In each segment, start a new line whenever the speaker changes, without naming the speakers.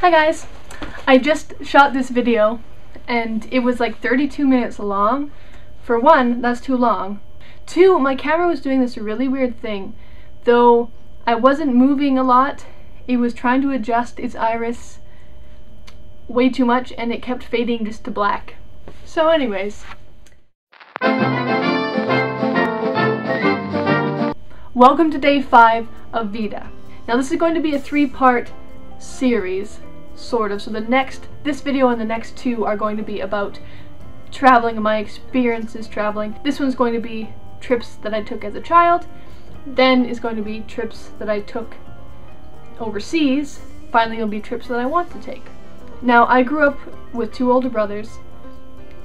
Hi guys! I just shot this video and it was like 32 minutes long. For one, that's too long. Two, my camera was doing this really weird thing. Though I wasn't moving a lot, it was trying to adjust its iris way too much and it kept fading just to black. So anyways. Welcome to day 5 of VEDA. Now this is going to be a 3-part series, sort of. So this video and the next 2 are going to be about traveling and my experiences traveling. This one's going to be trips that I took as a child. Then is going to be trips that I took overseas. Finally it'll be trips that I want to take. Now I grew up with 2 older brothers,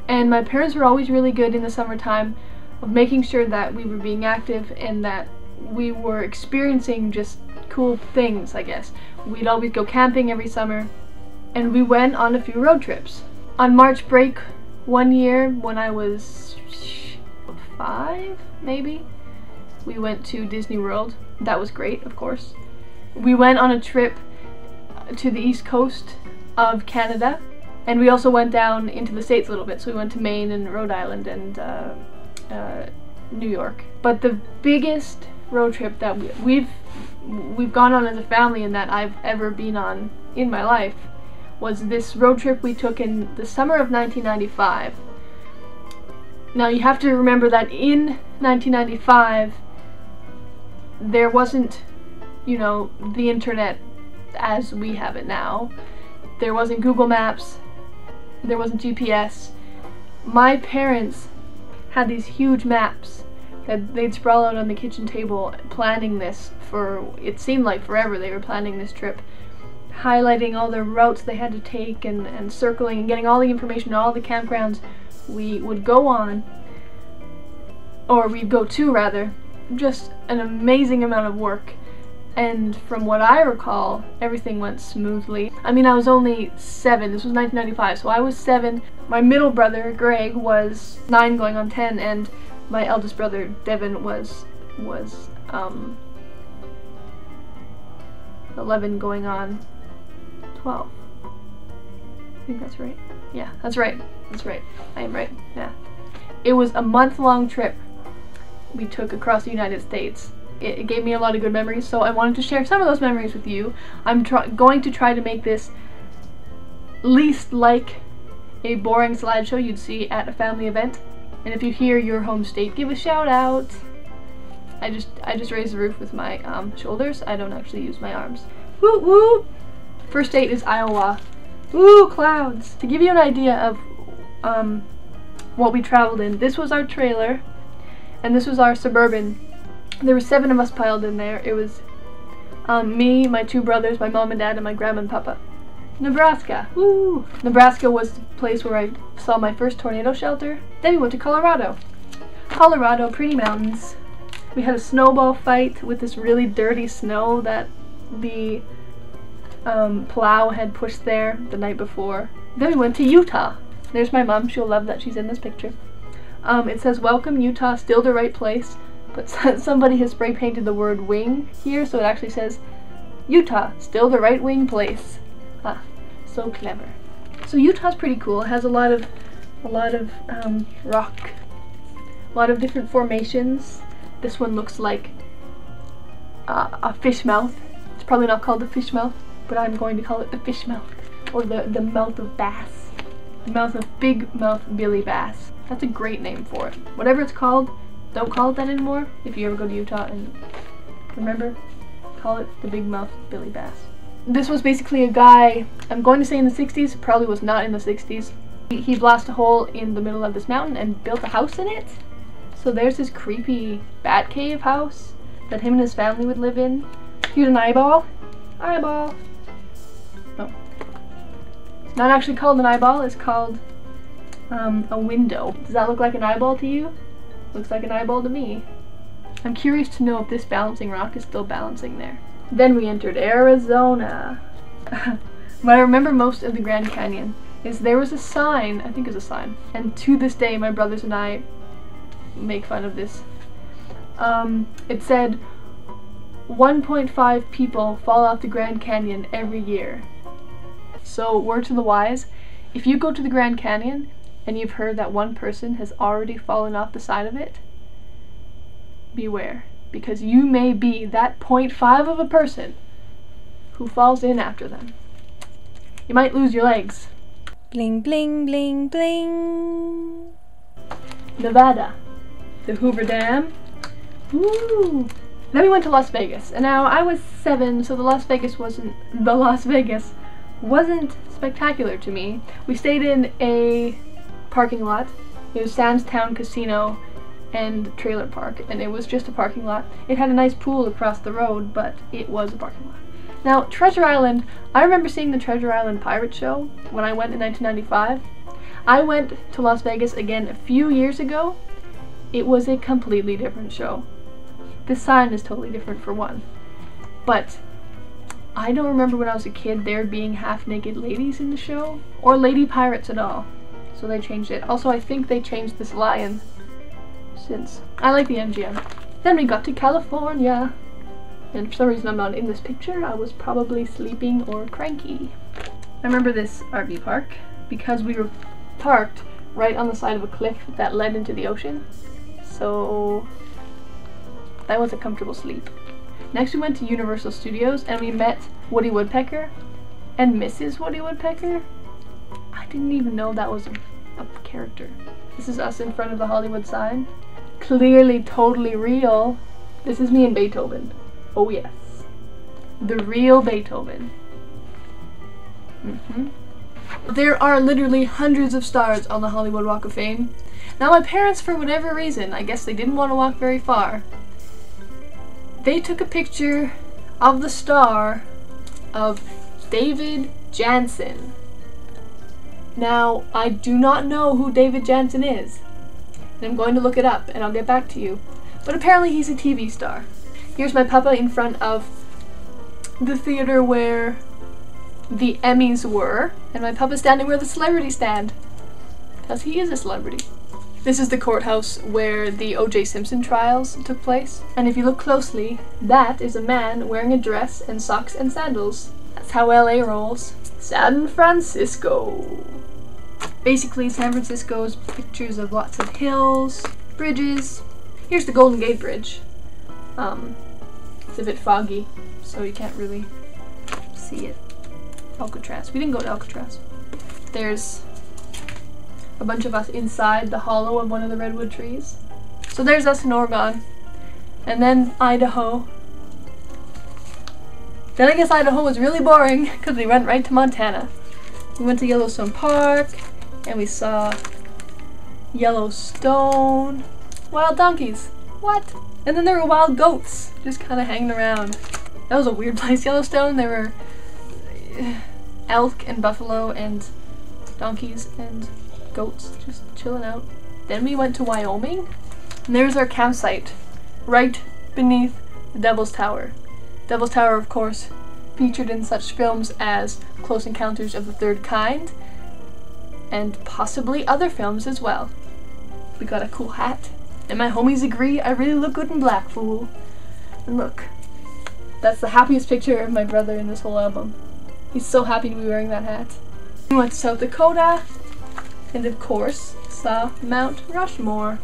and my parents were always really good in the summertime of making sure that we were being active and that we were experiencing just cool things, I guess. We'd always go camping every summer, and we went on a few road trips. On March break one year when I was 5, maybe, we went to Disney World. That was great, of course. We went on a trip to the east coast of Canada, and we also went down into the States a little bit, so we went to Maine and Rhode Island and New York. But the biggest road trip that we've gone on as a family and that I've ever been on in my life was this road trip we took in the summer of 1995. Now you have to remember that in 1995 there wasn't, you know, the internet as we have it now. There wasn't Google Maps, there wasn't GPS. My parents had these huge maps that they'd sprawl out on the kitchen table planning this for, it seemed like forever. They were planning this trip, highlighting all the routes they had to take and circling and getting all the information on all the campgrounds we would go on, or we'd go to rather. Just an amazing amount of work. And from what I recall, everything went smoothly. I mean, I was only 7, this was 1995, so I was 7. My middle brother, Greg, was 9 going on 10, and my eldest brother, Devin, was 11 going on 12. I think that's right. Yeah, that's right. That's right. I am right. Yeah. It was a month-long trip we took across the United States. It gave me a lot of good memories, so I wanted to share some of those memories with you. I'm going to try to make this least like a boring slideshow you'd see at a family event. And if you hear your home state, give a shout out. I just raise the roof with my shoulders. I don't actually use my arms. Woo woo! First state is Iowa. Ooh, clouds! To give you an idea of what we traveled in, this was our trailer, and this was our Suburban. There were 7 of us piled in there. It was me, my 2 brothers, my mom and dad, and my grandma and papa. Nebraska. Woo! Nebraska was the place where I saw my first tornado shelter. Then we went to Colorado. Colorado, pretty mountains. We had a snowball fight with this really dirty snow that the plow had pushed there the night before. Then we went to Utah. There's my mom. She'll love that she's in this picture. It says, "Welcome Utah, still the right place." But somebody has spray painted the word wing here, so it actually says, "Utah, still the right wing place." Ah, so clever. So Utah's pretty cool. It has a lot of rock, a lot of different formations. This one looks like a fish mouth. It's probably not called the fish mouth, but I'm going to call it the fish mouth, or the mouth of bass. The mouth of big mouth Billy Bass. That's a great name for it. Whatever it's called, don't call it that anymore. If you ever go to Utah and remember, call it the big mouth Billy Bass. This was basically a guy, I'm going to say in the 60s, probably was not in the 60s. He blasted a hole in the middle of this mountain and built a house in it. So there's this creepy bat cave house that him and his family would live in. Here's an eyeball. Eyeball. No. It's not actually called an eyeball, it's called a window. Does that look like an eyeball to you? Looks like an eyeball to me. I'm curious to know if this balancing rock is still balancing there. Then we entered Arizona. What I remember most of the Grand Canyon is there was a sign, I think it was a sign, and to this day my brothers and I make fun of this. It said, 1.5 people fall off the Grand Canyon every year. So, word to the wise, if you go to the Grand Canyon and you've heard that one person has already fallen off the side of it, beware, because you may be that 0.5 of a person who falls in after them. You might lose your legs.
Bling, bling, bling, bling.
Nevada, the Hoover Dam. Woo! Then we went to Las Vegas, and now I was 7, so the Las Vegas wasn't spectacular to me. We stayed in a parking lot. It was Sands Town Casino and Trailer Park, and it was just a parking lot. It had a nice pool across the road, but it was a parking lot. Now, Treasure Island, I remember seeing the Treasure Island Pirate Show when I went in 1995. I went to Las Vegas again a few years ago. It was a completely different show. The sign is totally different for one. But I don't remember when I was a kid there being half-naked ladies in the show, or lady pirates at all. So they changed it. Also, I think they changed this lion since. I like the MGM. Then we got to California. And for some reason I'm not in this picture. I was probably sleeping or cranky. I remember this RV park because we were parked right on the side of a cliff that led into the ocean. So that was a comfortable sleep. Next we went to Universal Studios and we met Woody Woodpecker and Mrs. Woody Woodpecker. I didn't even know that was a character. This is us in front of the Hollywood sign. Clearly totally real. This is me and Beethoven. Oh yes. The real Beethoven. There are literally hundreds of stars on the Hollywood Walk of Fame. Now my parents, for whatever reason, I guess they didn't want to walk very far, they took a picture of the star of David Jansen. Now, I do not know who David Jansen is, and I'm going to look it up and I'll get back to you. But apparently he's a TV star. Here's my papa in front of the theater where the Emmys were, and my papa's standing where the celebrities stand, because he is a celebrity. This is the courthouse where the O.J. Simpson trials took place, and if you look closely, that is a man wearing a dress and socks and sandals. That's how LA rolls. San Francisco. Basically, San Francisco's pictures of lots of hills, bridges. Here's the Golden Gate Bridge. It's a bit foggy, so you can't really see it. Alcatraz. We didn't go to Alcatraz. There's a bunch of us inside the hollow of one of the redwood trees. So there's us in Oregon. And then Idaho. Then I guess Idaho was really boring because we went right to Montana. We went to Yellowstone Park and we saw Yellowstone. Wild donkeys. What? And then there were wild goats just kind of hanging around. That was a weird place. Yellowstone, there were elk and buffalo and donkeys and goats just chilling out. Then we went to Wyoming, and there's our campsite right beneath the Devil's Tower. Devil's Tower, of course, featured in such films as Close Encounters of the Third Kind and possibly other films as well. We got a cool hat, and my homies agree I really look good in black, fool. And look, that's the happiest picture of my brother in this whole album. He's so happy to be wearing that hat. We went to South Dakota, and of course, saw Mount Rushmore.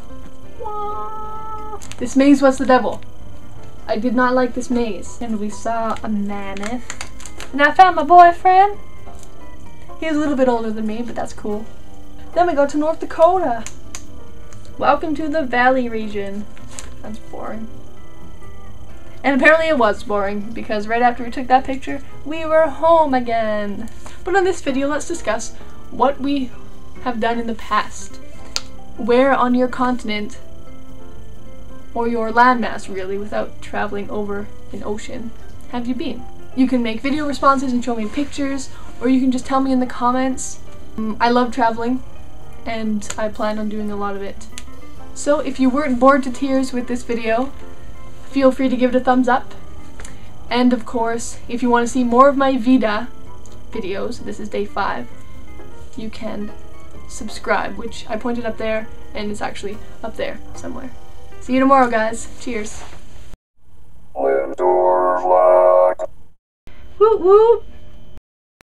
Wah! This maze was the devil. I did not like this maze. And we saw a mammoth. And I found my boyfriend. He's a little bit older than me, but that's cool. Then we go to North Dakota. Welcome to the Valley region. That's boring. And apparently it was boring, because right after we took that picture, we were home again. But in this video, let's discuss what we have done in the past. Where on your continent, or your landmass really, without traveling over an ocean, have you been? You can make video responses and show me pictures, or you can just tell me in the comments. I love traveling, and I plan on doing a lot of it. So if you weren't bored to tears with this video, feel free to give it a thumbs up. And of course, if you want to see more of my VEDA videos, this is day 5, you can subscribe, which I pointed up there, and it's actually up there somewhere. See you tomorrow, guys. Cheers. Whoop whoop!